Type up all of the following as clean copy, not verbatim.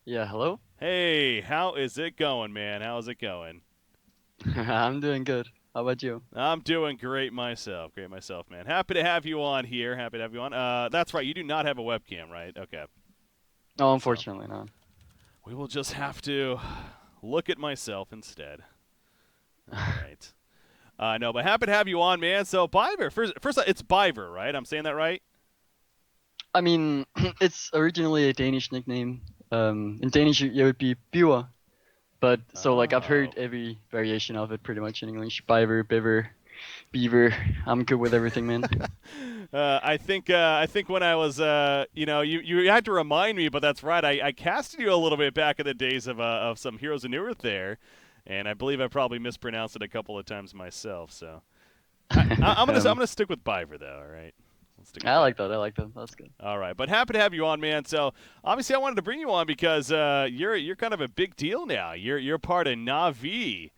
Yeah, hello? Hey, how is it going, man? How's it going? I'm doing good. How about you? I'm doing great myself. Great myself, man. Happy to have you on here. Happy to have you on. That's right. You do not have a webcam, right? Okay. Oh, So unfortunately not. we will just have to look at myself instead. All right. No, but happy to have you on, man. So Biver, first, it's Biver, right? I'm saying that right? I mean, it's originally a Danish nickname. In Danish, it would be Biver, but so like I've heard Oh. every variation of it pretty much in English. Biver, Biver, Beaver. I'm good with everything, man. I think when I was you had to remind me, but that's right. I casted you a little bit back in the days of some Heroes of Newerth there, and I believe I probably mispronounced it a couple of times myself. So I'm Um, gonna stick with Biver though. All right, let's stick with I like Biver. that. I like that. That's good. All right, but happy to have you on, man. So obviously I wanted to bring you on because you're kind of a big deal now. You're part of Navi,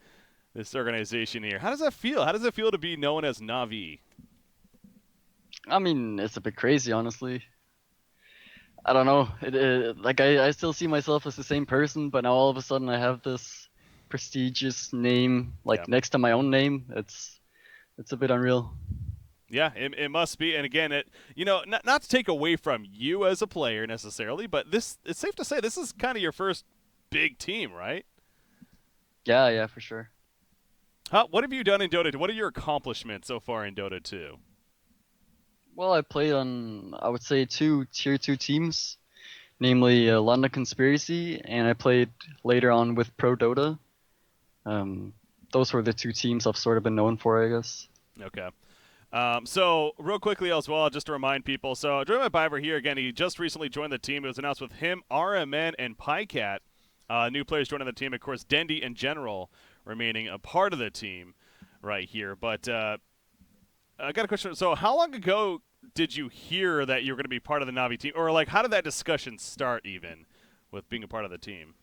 this organization here. How does that feel? How does it feel to be known as Navi? I mean, it's a bit crazy, honestly. I don't know. I still see myself as the same person, but now all of a sudden I have this prestigious name Yeah. like next to my own name. It's a bit unreal. Yeah, it must be. And again, not to take away from you as a player necessarily, but it's safe to say this is kind of your first big team, right? Yeah, yeah, for sure. What have you done in Dota 2? What are your accomplishments so far in Dota 2? Well, I played on, I would say, two tier two teams, namely London Conspiracy, and I played later on with Pro Dota. Um, those were the two teams I've sort of been known for, I guess. Okay. So real quickly as well, just to remind people, so Joey Biver here again. He just recently joined the team. It was announced with him, RMN, and PyCat. New players joining the team, of course, Dendy and General remaining a part of the team right here. But I got a question. So, how long ago did you hear that you were going to be part of the Navi team, or like, how did that discussion start, even with being a part of the team?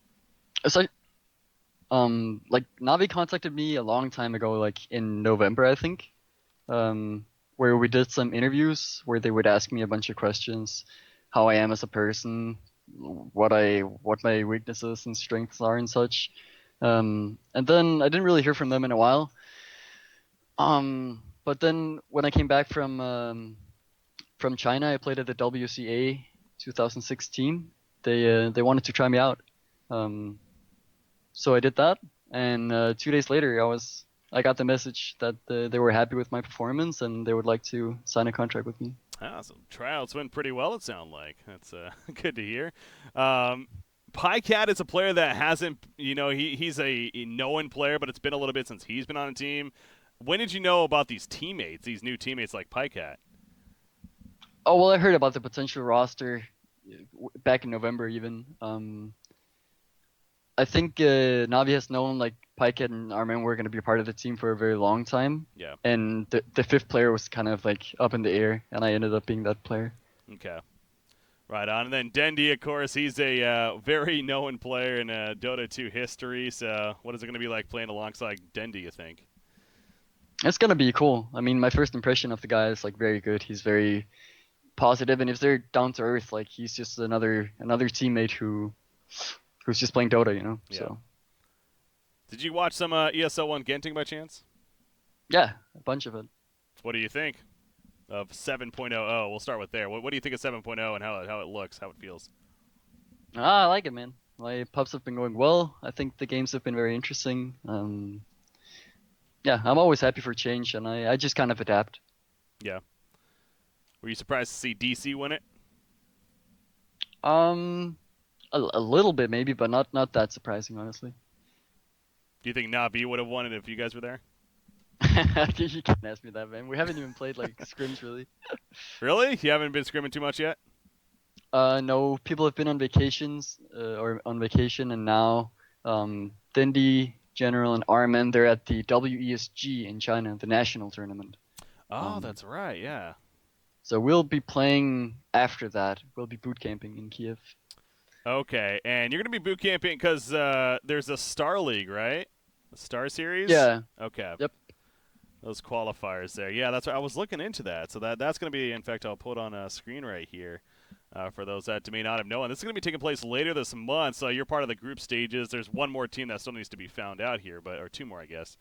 So, like Navi contacted me a long time ago, like in November, I think, where we did some interviews where they would ask me a bunch of questions, how I am as a person, what my weaknesses and strengths are and such. And then I didn't really hear from them in a while. But then when I came back from China, I played at the WCA 2016. They wanted to try me out. Um, so I did that, and 2 days later, I got the message that they were happy with my performance and they would like to sign a contract with me. Ah, so tryouts went pretty well. It sounds like that's good to hear. Um, PyCat is a player that hasn't, he's a known player, but it's been a little bit since he's been on a team. When did you know about these teammates, these new teammates like PyCat? Oh well, I heard about the potential roster back in November even. I think Navi has known like Pyket and Armin were going to be part of the team for a very long time, Yeah. and the fifth player was kind of like up in the air, and I ended up being that player. Okay. Right on. And then Dendy, of course, he's a very known player in Dota 2 history. So, what is it going to be like playing alongside Dendy, you think? It's gonna be cool. I mean, my first impression of the guy is like very good. He's very positive, and if they're down to earth, like he's just another teammate who's just playing Dota, you know. Yeah. So Did you watch some ESL1 Genting by chance? yeah, a bunch of it. What do you think of 7.0? Oh, we'll start with there. What do you think of 7.0 and how it looks, how it feels? I like it, man. My pubs have been going well. I think the games have been very interesting. Yeah, I'm always happy for change, and I just kind of adapt. Yeah. Were you surprised to see DC win it? Um, a little bit maybe, but not that surprising, honestly. Do you think Navi would have won it if you guys were there? You can't ask me that, man. We haven't even played like scrims really. Really? You haven't been scrimming too much yet? No, people have been on vacations or on vacation, and now Dindi, General, and Armen they're at the WESG in China, the national tournament. Oh, Um, that's right. Yeah. so we'll be playing after that. We'll be boot camping in Kiev. Okay, and you're gonna be boot camping because there's a Star League, right? A Star Series. Yeah. Okay, Yep. those qualifiers there. Yeah, that's what I was looking into that. So that's gonna be. In fact, I'll put on a screen right here. For those that may not have known, this is going to be taking place later this month. So you're part of the group stages. There's one more team that still needs to be found out here, or two more, I guess.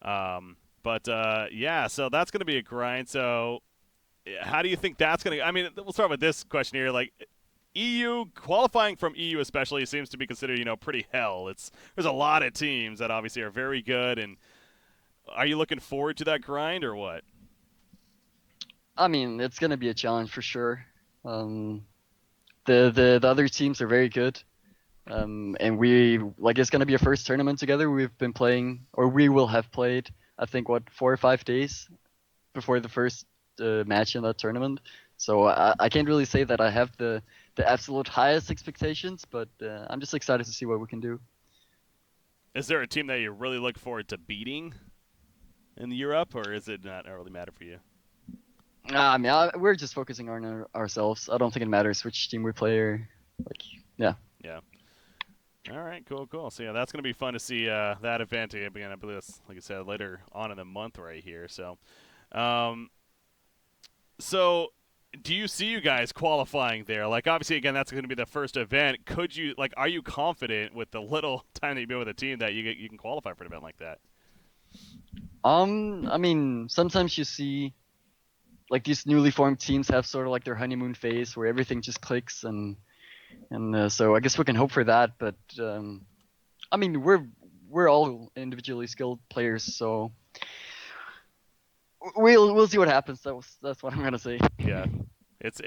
Yeah, so that's going to be a grind. So how do you think that's going to? I mean, we'll start with this question here. Like EU qualifying from EU especially seems to be considered, pretty hell. There's a lot of teams that obviously are very good. And are you looking forward to that grind or what? I mean, it's gonna be a challenge for sure. The other teams are very good. And it's gonna be a first tournament together. We've been playing, or we will have played, I think, 4 or 5 days before the first match in that tournament. So I can't really say that I have the absolute highest expectations, but I'm just excited to see what we can do. Is there a team that you really look forward to beating in Europe, or is it not really matter for you? I mean, we're just focusing on ourselves. I don't think it matters which team we play or, yeah. Yeah. All right, cool. So, yeah, that's going to be fun to see that event again. I believe that's, like I said, later on in the month right here. So, so do you see you guys qualifying there? Like, obviously, again, that's going to be the first event. Are you confident with the little time that you've been with the team that you can qualify for an event like that? I mean, sometimes you see, like, these newly formed teams have sort of like their honeymoon phase where everything just clicks, and so I guess we can hope for that. But I mean, we're all individually skilled players, so we'll see what happens. That's what I'm gonna say. Yeah.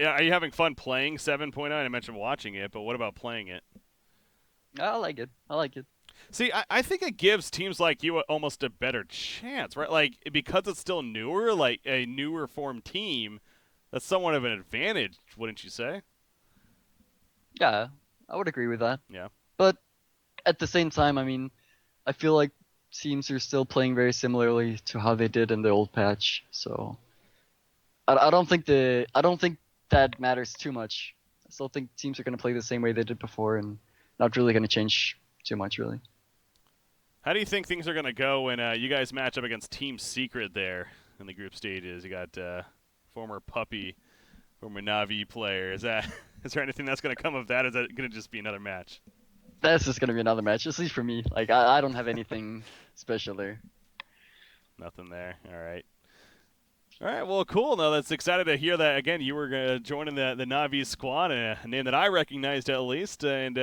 Are you having fun playing 7.0? I mentioned watching it, but what about playing it? I like it. I like it. See, I think it gives teams like you almost a better chance, right? Like, because it's still newer, like a newer formed team, that's somewhat of an advantage, wouldn't you say? Yeah, I would agree with that. Yeah. But at the same time, I mean, I feel like teams are still playing very similarly to how they did in the old patch. So I don't think that matters too much. I still think teams are going to play the same way they did before, and not really going to change too much, really. How do you think things are going to go when you guys match up against Team Secret there in the group stages? You got former Na'Vi player. Is there anything that's going to come of that? Or is that going to just be another match? That's just going to be another match, at least for me. Like, I don't have anything special there. Nothing there. All right. All right, well, cool. No, that's excited to hear that. Again, you were joining the Na'Vi squad, a name that I recognized at least, and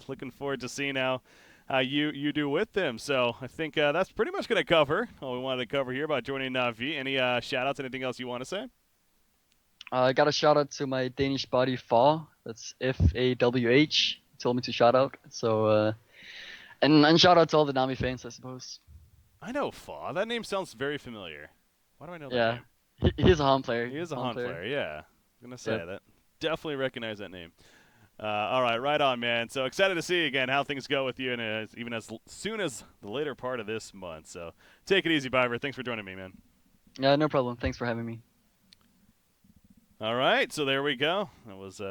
looking forward to seeing how you do with them. So I think that's pretty much going to cover all we wanted to cover here about joining Na'Vi. Any shout-outs, anything else you want to say? I got a shout out to my Danish buddy Fawh. That's Fawh. He told me to shout out. So and shout out to all the Nami fans, I suppose. I know Fawh. That name sounds very familiar. Why do I know that Yeah, name? he's a Han player. He is a Han player. Yeah, I was gonna say Yep. that. Definitely recognize that name. All right on, man. So excited to see again how things go with you, and even as soon as the later part of this month. So take it easy, Biver. Thanks for joining me, man. Yeah, no problem. Thanks for having me. All right, so there we go. That was